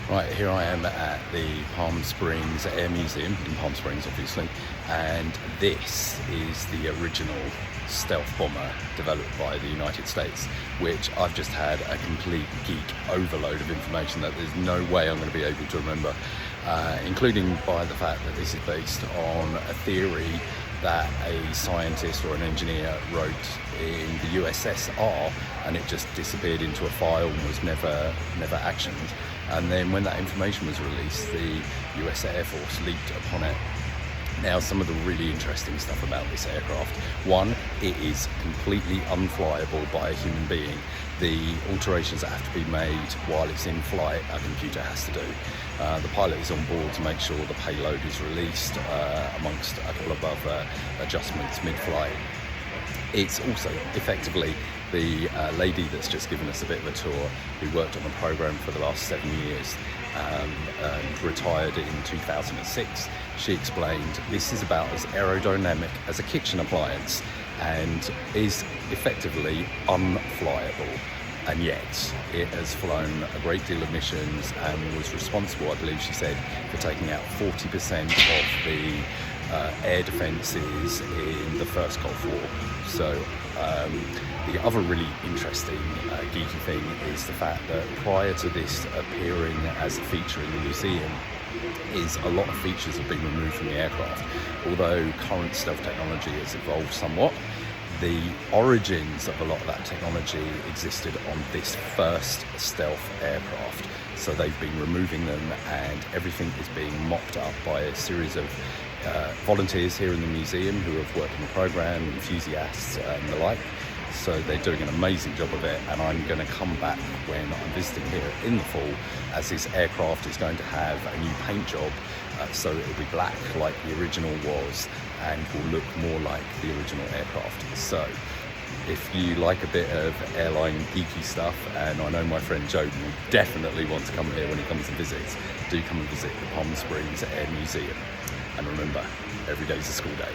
Right, here I am at the Palm Springs Air Museum, in Palm Springs obviously, and this is the original stealth bomber developed by the United States, which I've just had a complete geek overload of information that there's no way I'm going to be able to remember, including by the fact that this is based on a theory that a scientist or an engineer wrote in the USSR, and it just disappeared into a file and was never actioned. And then when that information was released, the US Air Force leaped upon it. Now, some of the really interesting stuff about this aircraft: one, it is completely unflyable by a human being. The alterations that have to be made while it's in flight, a computer has to do. The pilot is on board to make sure the payload is released, amongst a couple of other adjustments mid-flight. It's also effectively the lady that's just given us a bit of a tour, who worked on the program for the last 7 years, and retired in 2006. She explained this is about as aerodynamic as a kitchen appliance and is effectively unflyable. And yet it has flown a great deal of missions and was responsible, I believe she said, for taking out 40% of the air defences in the first Gulf War. So the other really interesting geeky thing is the fact that prior to this appearing as a feature in the museum, is a lot of features have been removed from the aircraft. Although current stealth technology has evolved somewhat, the origins of a lot of that technology existed on this first stealth aircraft. So they've been removing them, and everything is being mopped up by a series of volunteers here in the museum who have worked on the program, enthusiasts and the like. So they're doing an amazing job of it, and I'm going to come back when I'm visiting here in the fall, as this aircraft is going to have a new paint job, so it'll be black like the original was and will look more like the original aircraft. So if you like a bit of airline geeky stuff, and I know my friend Joe will definitely want to come here when he comes and visits, do come and visit the Palm Springs Air Museum. And remember, every day's a school day.